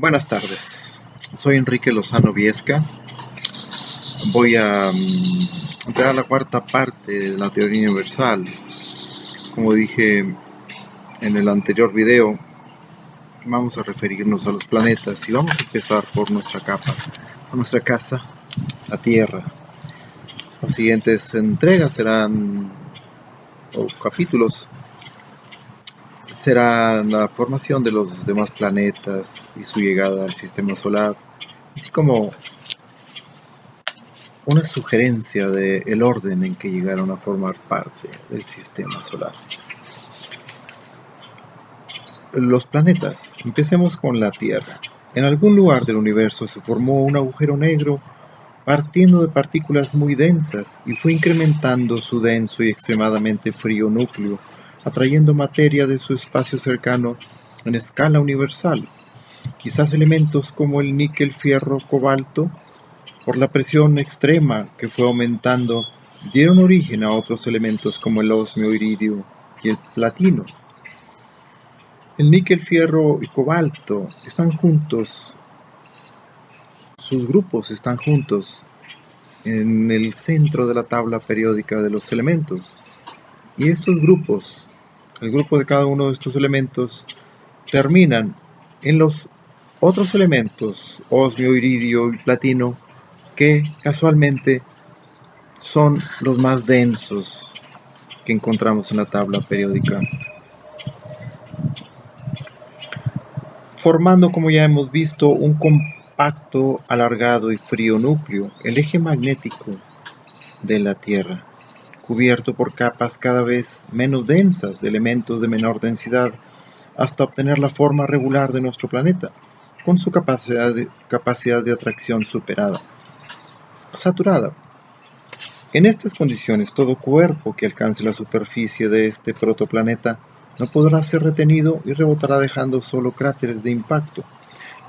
Buenas tardes, soy Enrique Lozano Viesca. Voy a entregar la cuarta parte de la teoría universal. Como dije en el anterior video, vamos a referirnos a los planetas y vamos a empezar por nuestra casa, la Tierra. Las siguientes entregas o capítulos serán la formación de los demás planetas y su llegada al sistema solar, así como una sugerencia del orden en que llegaron a formar parte del sistema solar. Los planetas. Empecemos con la Tierra. En algún lugar del universo se formó un agujero negro partiendo de partículas muy densas y fue incrementando su denso y extremadamente frío núcleo, atrayendo materia de su espacio cercano en escala universal. Quizás elementos como el níquel, fierro, cobalto, por la presión extrema que fue aumentando, dieron origen a otros elementos como el osmio, iridio y el platino. El níquel, fierro y cobalto están juntos, sus grupos están juntos en el centro de la tabla periódica de los elementos. Y estos grupos, el grupo de cada uno de estos elementos, terminan en los otros elementos, osmio, iridio y platino, que casualmente son los más densos que encontramos en la tabla periódica, formando, como ya hemos visto, un compacto, alargado y frío núcleo, el eje magnético de la Tierra, cubierto por capas cada vez menos densas de elementos de menor densidad, hasta obtener la forma regular de nuestro planeta, con su capacidad de atracción saturada. En estas condiciones, todo cuerpo que alcance la superficie de este protoplaneta no podrá ser retenido y rebotará dejando solo cráteres de impacto.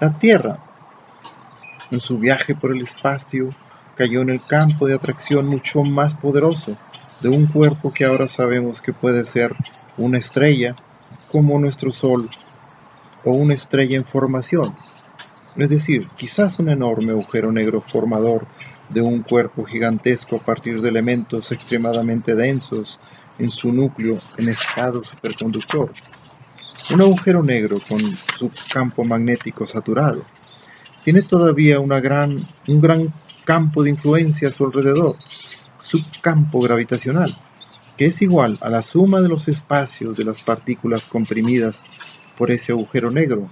La Tierra, en su viaje por el espacio, cayó en el campo de atracción mucho más poderoso de un cuerpo que ahora sabemos que puede ser una estrella, como nuestro Sol, o una estrella en formación. Es decir, quizás un enorme agujero negro formador de un cuerpo gigantesco a partir de elementos extremadamente densos en su núcleo en estado superconductor. Un agujero negro con su campo magnético saturado. Tiene todavía un gran campo de influencia a su alrededor, su campo gravitacional, que es igual a la suma de los espacios de las partículas comprimidas por ese agujero negro,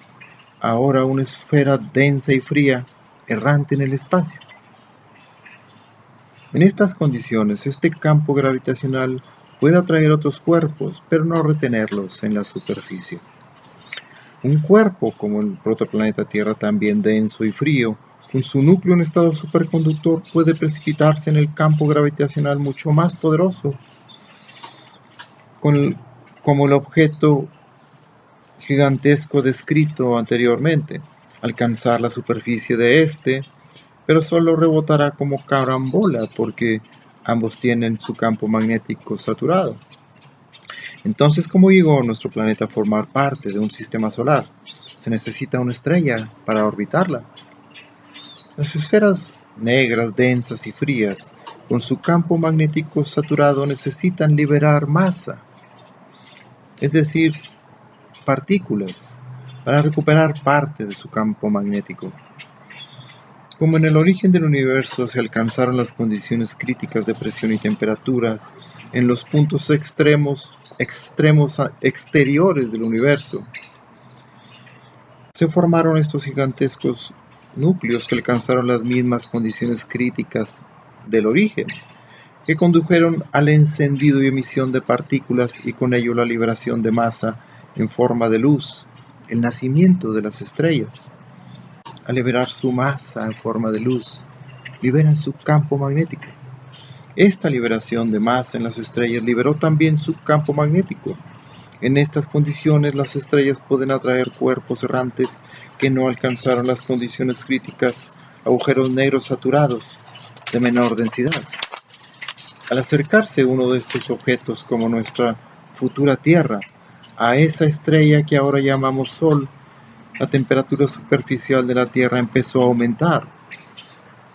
ahora una esfera densa y fría, errante en el espacio. En estas condiciones, este campo gravitacional puede atraer otros cuerpos, pero no retenerlos en la superficie. Un cuerpo como el protoplaneta Tierra, también denso y frío, con su núcleo en estado superconductor, puede precipitarse en el campo gravitacional mucho más poderoso, como el objeto gigantesco descrito anteriormente, alcanzar la superficie de este, pero solo rebotará como carambola porque ambos tienen su campo magnético saturado. Entonces, ¿cómo llegó nuestro planeta a formar parte de un sistema solar? Se necesita una estrella para orbitarla. Las esferas negras, densas y frías, con su campo magnético saturado, necesitan liberar masa, es decir, partículas, para recuperar parte de su campo magnético. Como en el origen del universo se alcanzaron las condiciones críticas de presión y temperatura en los puntos extremos exteriores del universo, se formaron estos gigantescos núcleos que alcanzaron las mismas condiciones críticas del origen, que condujeron al encendido y emisión de partículas y con ello la liberación de masa en forma de luz, el nacimiento de las estrellas. Al liberar su masa en forma de luz, liberan su campo magnético. Esta liberación de masa en las estrellas liberó también su campo magnético. En estas condiciones, las estrellas pueden atraer cuerpos errantes que no alcanzaron las condiciones críticas, agujeros negros saturados de menor densidad. Al acercarse uno de estos objetos, como nuestra futura Tierra, a esa estrella que ahora llamamos Sol, la temperatura superficial de la Tierra empezó a aumentar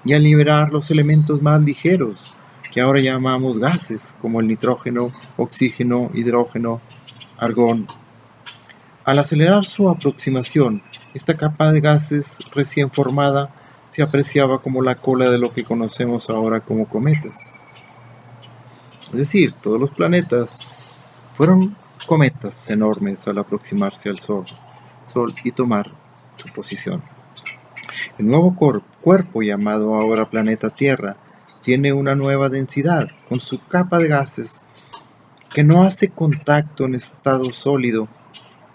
y a liberar los elementos más ligeros, que ahora llamamos gases, como el nitrógeno, oxígeno, hidrógeno, argón. Al acelerar su aproximación, esta capa de gases recién formada se apreciaba como la cola de lo que conocemos ahora como cometas. Es decir, todos los planetas fueron cometas enormes al aproximarse al Sol y tomar su posición. El nuevo cuerpo, llamado ahora planeta Tierra, tiene una nueva densidad, con su capa de gases que no hace contacto en estado sólido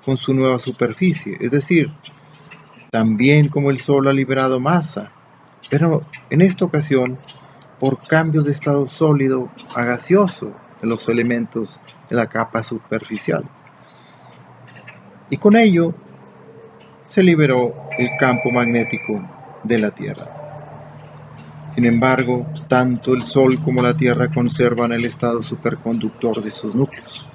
con su nueva superficie. Es decir, también como el Sol ha liberado masa, pero en esta ocasión por cambio de estado sólido a gaseoso de los elementos de la capa superficial. Y con ello se liberó el campo magnético de la Tierra. Sin embargo, tanto el Sol como la Tierra conservan el estado superconductor de sus núcleos.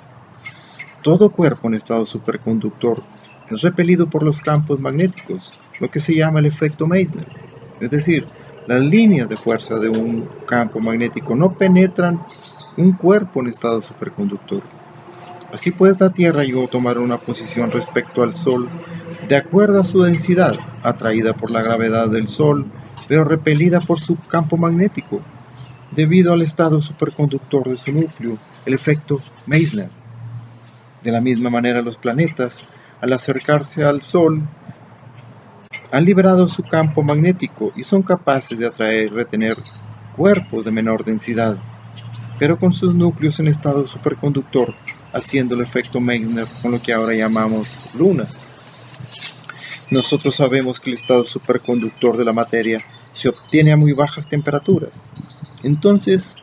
Todo cuerpo en estado superconductor es repelido por los campos magnéticos, lo que se llama el efecto Meissner. Es decir, las líneas de fuerza de un campo magnético no penetran un cuerpo en estado superconductor. Así pues, la Tierra llegó a tomar una posición respecto al Sol de acuerdo a su densidad, atraída por la gravedad del Sol, pero repelida por su campo magnético, debido al estado superconductor de su núcleo, el efecto Meissner. De la misma manera, los planetas, al acercarse al Sol, han liberado su campo magnético y son capaces de atraer y retener cuerpos de menor densidad, pero con sus núcleos en estado superconductor, haciendo el efecto Meissner con lo que ahora llamamos lunas. Nosotros sabemos que el estado superconductor de la materia se obtiene a muy bajas temperaturas. Entonces,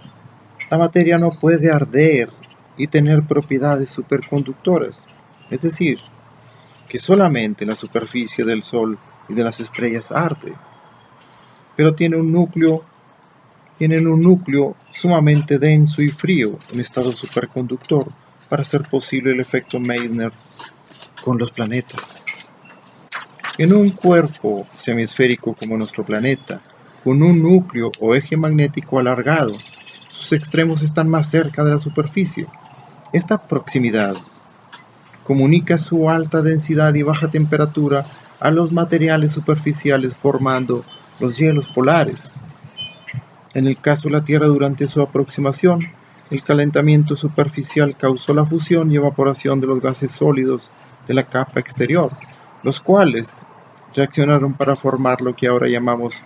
la materia no puede arder y tener propiedades superconductoras, es decir, que solamente la superficie del Sol y de las estrellas arde, pero tienen un núcleo sumamente denso y frío en estado superconductor para hacer posible el efecto Meissner con los planetas. En un cuerpo semiesférico como nuestro planeta, con un núcleo o eje magnético alargado, sus extremos están más cerca de la superficie. Esta proximidad comunica su alta densidad y baja temperatura a los materiales superficiales formando los hielos polares. En el caso de la Tierra, durante su aproximación, el calentamiento superficial causó la fusión y evaporación de los gases sólidos de la capa exterior, los cuales reaccionaron para formar lo que ahora llamamos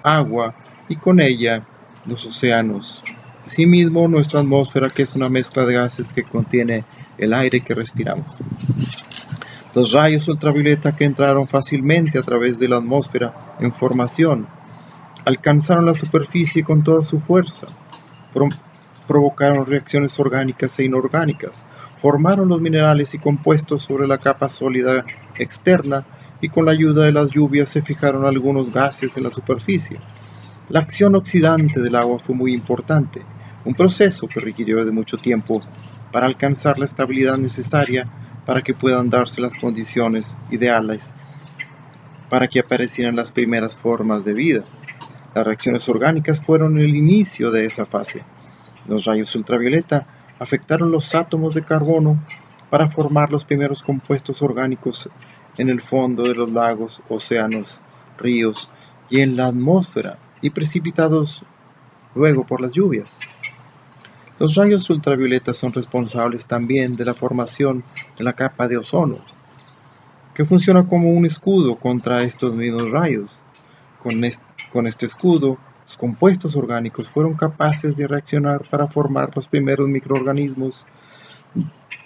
agua y con ella los océanos. Asimismo, nuestra atmósfera, que es una mezcla de gases que contiene el aire que respiramos. Los rayos ultravioleta que entraron fácilmente a través de la atmósfera en formación alcanzaron la superficie con toda su fuerza, provocaron reacciones orgánicas e inorgánicas, formaron los minerales y compuestos sobre la capa sólida externa y con la ayuda de las lluvias se fijaron algunos gases en la superficie. La acción oxidante del agua fue muy importante, un proceso que requirió de mucho tiempo para alcanzar la estabilidad necesaria para que puedan darse las condiciones ideales para que aparecieran las primeras formas de vida. Las reacciones orgánicas fueron el inicio de esa fase. Los rayos ultravioleta afectaron los átomos de carbono para formar los primeros compuestos orgánicos en el fondo de los lagos, océanos, ríos y en la atmósfera y precipitados luego por las lluvias. Los rayos ultravioleta son responsables también de la formación de la capa de ozono, que funciona como un escudo contra estos mismos rayos. Con este escudo, los compuestos orgánicos fueron capaces de reaccionar para formar los primeros microorganismos,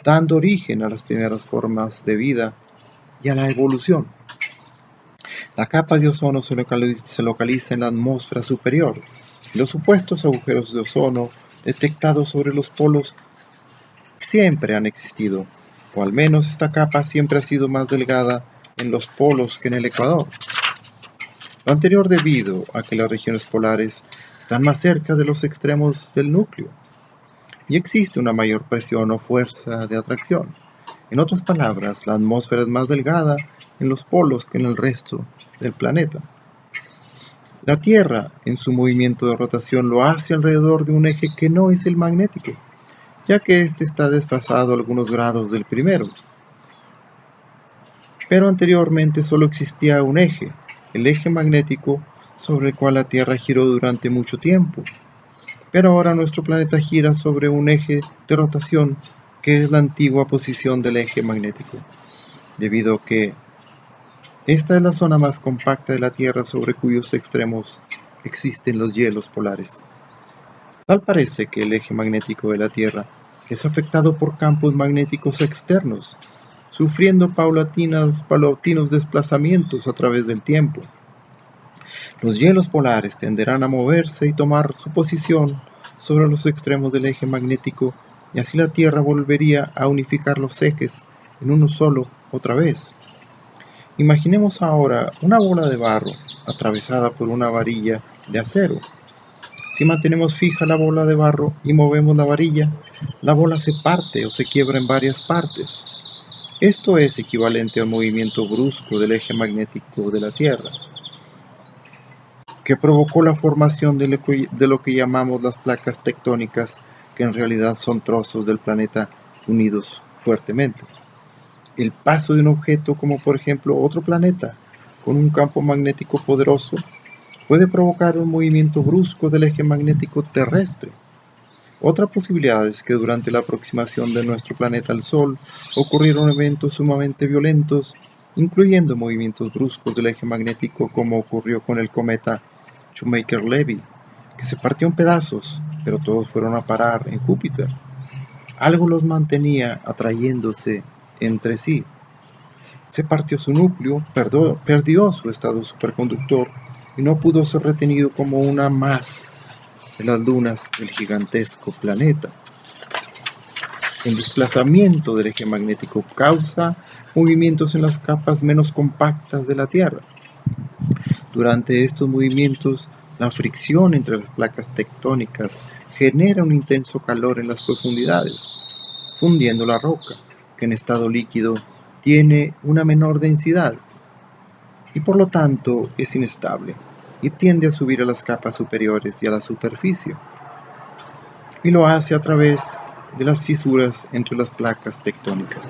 dando origen a las primeras formas de vida y a la evolución. La capa de ozono se localiza en la atmósfera superior. Los supuestos agujeros de ozono detectados sobre los polos siempre han existido, o al menos esta capa siempre ha sido más delgada en los polos que en el ecuador. Lo anterior debido a que las regiones polares están más cerca de los extremos del núcleo y existe una mayor presión o fuerza de atracción. En otras palabras, la atmósfera es más delgada en los polos que en el resto del planeta. La Tierra, en su movimiento de rotación, lo hace alrededor de un eje que no es el magnético, ya que éste está desfasado algunos grados del primero. Pero anteriormente solo existía un eje, el eje magnético, sobre el cual la Tierra giró durante mucho tiempo. Pero ahora nuestro planeta gira sobre un eje de rotación que es la antigua posición del eje magnético, debido a que esta es la zona más compacta de la Tierra sobre cuyos extremos existen los hielos polares. Tal parece que el eje magnético de la Tierra es afectado por campos magnéticos externos, sufriendo paulatinos desplazamientos a través del tiempo. Los hielos polares tenderán a moverse y tomar su posición sobre los extremos del eje magnético, y así la Tierra volvería a unificar los ejes en uno solo otra vez. Imaginemos ahora una bola de barro atravesada por una varilla de acero. Si mantenemos fija la bola de barro y movemos la varilla, la bola se parte o se quiebra en varias partes. Esto es equivalente al movimiento brusco del eje magnético de la Tierra, que provocó la formación de lo que llamamos las placas tectónicas, que en realidad son trozos del planeta unidos fuertemente. El paso de un objeto, como por ejemplo otro planeta, con un campo magnético poderoso, puede provocar un movimiento brusco del eje magnético terrestre. Otra posibilidad es que durante la aproximación de nuestro planeta al Sol ocurrieron eventos sumamente violentos, incluyendo movimientos bruscos del eje magnético, como ocurrió con el cometa Shoemaker-Levy, que se partió en pedazos, pero todos fueron a parar en Júpiter. Algo los mantenía atrayéndose entre sí. Se partió su núcleo, perdió su estado superconductor y no pudo ser retenido como una más de las lunas del gigantesco planeta. El desplazamiento del eje magnético causa movimientos en las capas menos compactas de la Tierra. Durante estos movimientos, la fricción entre las placas tectónicas genera un intenso calor en las profundidades, fundiendo la roca, que en estado líquido tiene una menor densidad y por lo tanto es inestable y tiende a subir a las capas superiores y a la superficie, y lo hace a través de las fisuras entre las placas tectónicas.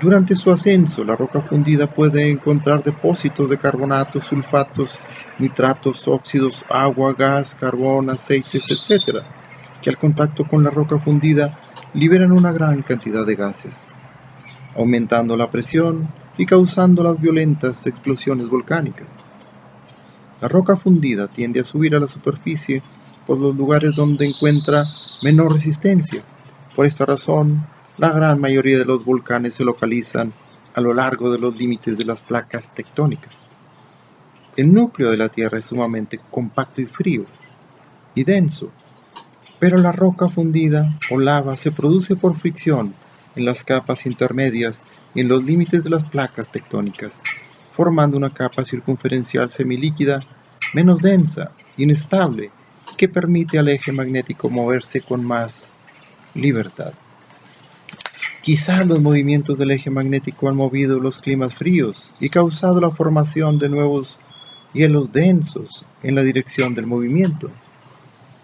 Durante su ascenso, la roca fundida puede encontrar depósitos de carbonatos, sulfatos, nitratos, óxidos, agua, gas, carbón, aceites, etc., que al contacto con la roca fundida liberan una gran cantidad de gases, aumentando la presión y causando las violentas explosiones volcánicas. La roca fundida tiende a subir a la superficie por los lugares donde encuentra menor resistencia. Por esta razón, la gran mayoría de los volcanes se localizan a lo largo de los límites de las placas tectónicas. El núcleo de la Tierra es sumamente compacto y frío y denso, pero la roca fundida o lava se produce por fricción en las capas intermedias y en los límites de las placas tectónicas, formando una capa circunferencial semilíquida menos densa, inestable, que permite al eje magnético moverse con más libertad. Quizás los movimientos del eje magnético han movido los climas fríos y causado la formación de nuevos hielos densos en la dirección del movimiento.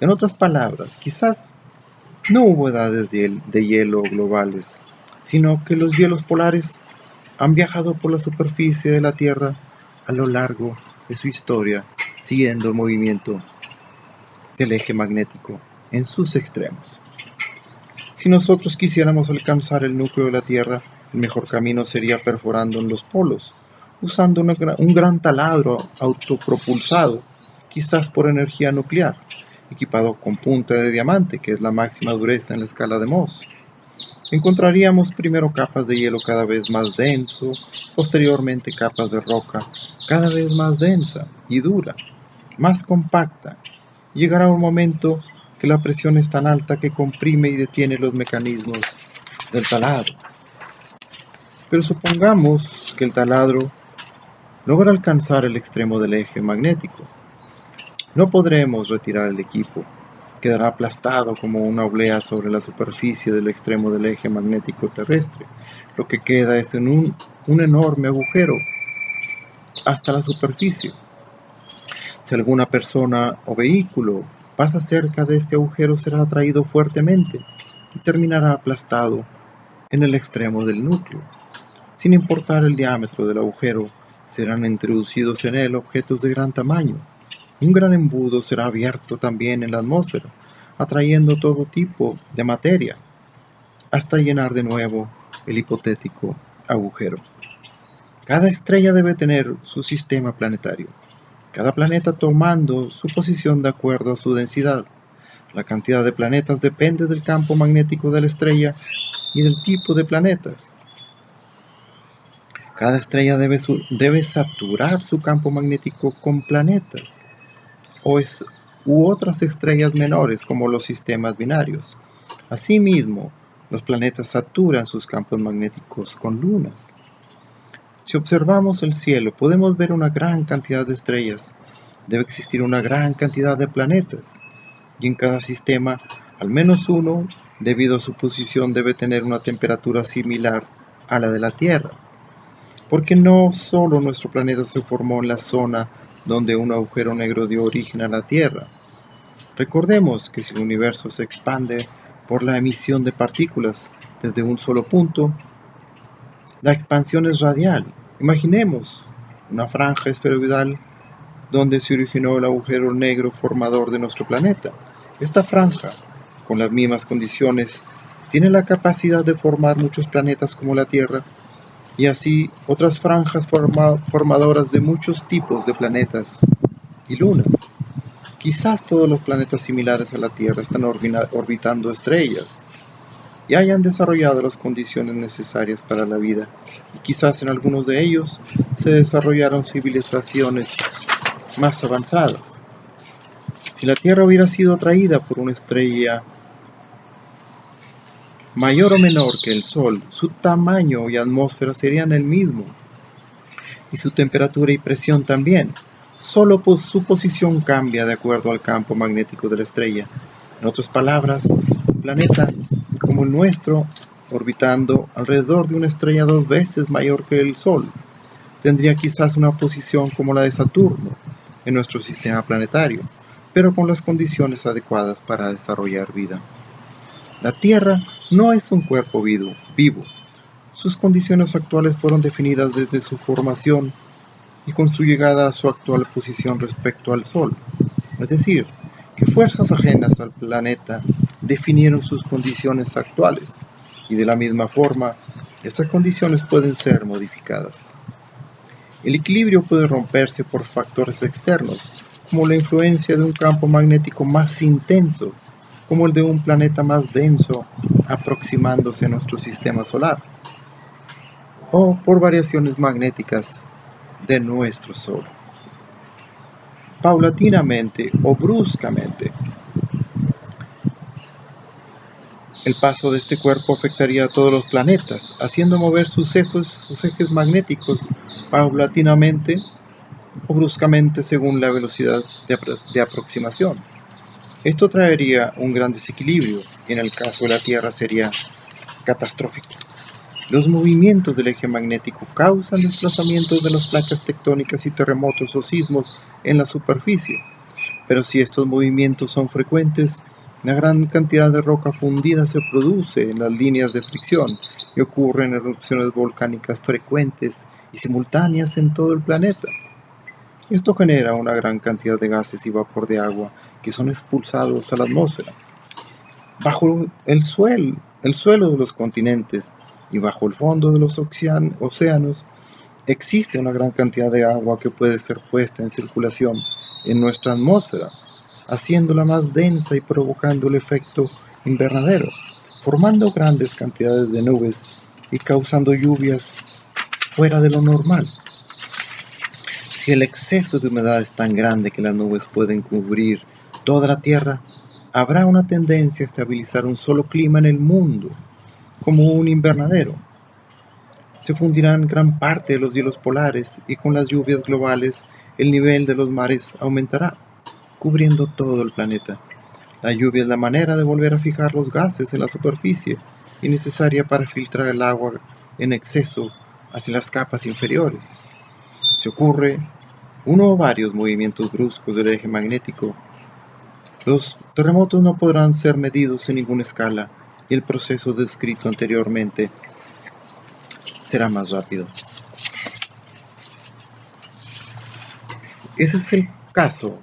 En otras palabras, quizás no hubo edades de hielo globales, sino que los hielos polares han viajado por la superficie de la Tierra a lo largo de su historia, siguiendo el movimiento del eje magnético en sus extremos. Si nosotros quisiéramos alcanzar el núcleo de la Tierra, el mejor camino sería perforando en los polos, usando un gran taladro autopropulsado, quizás por energía nuclear, equipado con punta de diamante, que es la máxima dureza en la escala de Mohs. Encontraríamos primero capas de hielo cada vez más denso, posteriormente capas de roca cada vez más densa y dura, más compacta. Llegará un momento que la presión es tan alta que comprime y detiene los mecanismos del taladro. Pero supongamos que el taladro logra alcanzar el extremo del eje magnético. No podremos retirar el equipo, quedará aplastado como una oblea sobre la superficie del extremo del eje magnético terrestre. Lo que queda es en un enorme agujero hasta la superficie. Si alguna persona o vehículo pasa cerca de este agujero, será atraído fuertemente y terminará aplastado en el extremo del núcleo. Sin importar el diámetro del agujero, serán introducidos en él objetos de gran tamaño. Un gran embudo será abierto también en la atmósfera, atrayendo todo tipo de materia, hasta llenar de nuevo el hipotético agujero. Cada estrella debe tener su sistema planetario, cada planeta tomando su posición de acuerdo a su densidad. La cantidad de planetas depende del campo magnético de la estrella y del tipo de planetas. Cada estrella debe saturar su campo magnético con planetas u otras estrellas menores como los sistemas binarios. Asimismo, los planetas saturan sus campos magnéticos con lunas. Si observamos el cielo, podemos ver una gran cantidad de estrellas. Debe existir una gran cantidad de planetas. Y en cada sistema, al menos uno, debido a su posición, debe tener una temperatura similar a la de la Tierra. Porque no solo nuestro planeta se formó en la zona donde un agujero negro dio origen a la Tierra. Recordemos que si el universo se expande por la emisión de partículas desde un solo punto, la expansión es radial. Imaginemos una franja esferoidal donde se originó el agujero negro formador de nuestro planeta. Esta franja, con las mismas condiciones, tiene la capacidad de formar muchos planetas como la Tierra, y así otras franjas formadoras de muchos tipos de planetas y lunas. Quizás todos los planetas similares a la Tierra están orbitando estrellas y hayan desarrollado las condiciones necesarias para la vida, y quizás en algunos de ellos se desarrollaron civilizaciones más avanzadas. Si la Tierra hubiera sido atraída por una estrella mayor o menor que el Sol, su tamaño y atmósfera serían el mismo, y su temperatura y presión también. Solo su posición cambia de acuerdo al campo magnético de la estrella. En otras palabras, un planeta como el nuestro, orbitando alrededor de una estrella 2 veces mayor que el Sol, tendría quizás una posición como la de Saturno en nuestro sistema planetario, pero con las condiciones adecuadas para desarrollar vida. La Tierra no es un cuerpo vivo. Sus condiciones actuales fueron definidas desde su formación y con su llegada a su actual posición respecto al Sol. Es decir, que fuerzas ajenas al planeta definieron sus condiciones actuales, y de la misma forma, estas condiciones pueden ser modificadas. El equilibrio puede romperse por factores externos, como la influencia de un campo magnético más intenso, como el de un planeta más denso aproximándose a nuestro sistema solar, o por variaciones magnéticas de nuestro Sol. Paulatinamente o bruscamente, el paso de este cuerpo afectaría a todos los planetas, haciendo mover sus ejes magnéticos paulatinamente o bruscamente según la velocidad de aproximación. Esto traería un gran desequilibrio, y en el caso de la Tierra sería catastrófico. Los movimientos del eje magnético causan desplazamientos de las placas tectónicas y terremotos o sismos en la superficie, pero si estos movimientos son frecuentes, una gran cantidad de roca fundida se produce en las líneas de fricción y ocurren erupciones volcánicas frecuentes y simultáneas en todo el planeta. Esto genera una gran cantidad de gases y vapor de agua que son expulsados a la atmósfera. Bajo el suelo de los continentes y bajo el fondo de los océanos, existe una gran cantidad de agua que puede ser puesta en circulación en nuestra atmósfera, haciéndola más densa y provocando el efecto invernadero, formando grandes cantidades de nubes y causando lluvias fuera de lo normal. Si el exceso de humedad es tan grande que las nubes pueden cubrir toda la Tierra, habrá una tendencia a estabilizar un solo clima en el mundo, como un invernadero. Se fundirán gran parte de los hielos polares y con las lluvias globales el nivel de los mares aumentará, cubriendo todo el planeta. La lluvia es la manera de volver a fijar los gases en la superficie y necesaria para filtrar el agua en exceso hacia las capas inferiores. Si ocurre uno o varios movimientos bruscos del eje magnético, los terremotos no podrán ser medidos en ninguna escala y el proceso descrito anteriormente será más rápido. Ese es el caso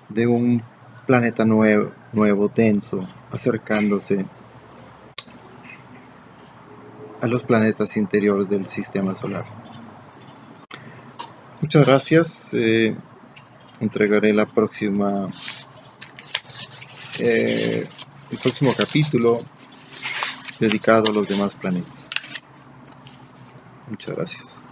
de un planeta nuevo, denso, acercándose a los planetas interiores del sistema solar. Muchas gracias. Entregaré el próximo capítulo dedicado a los demás planetas. Muchas gracias.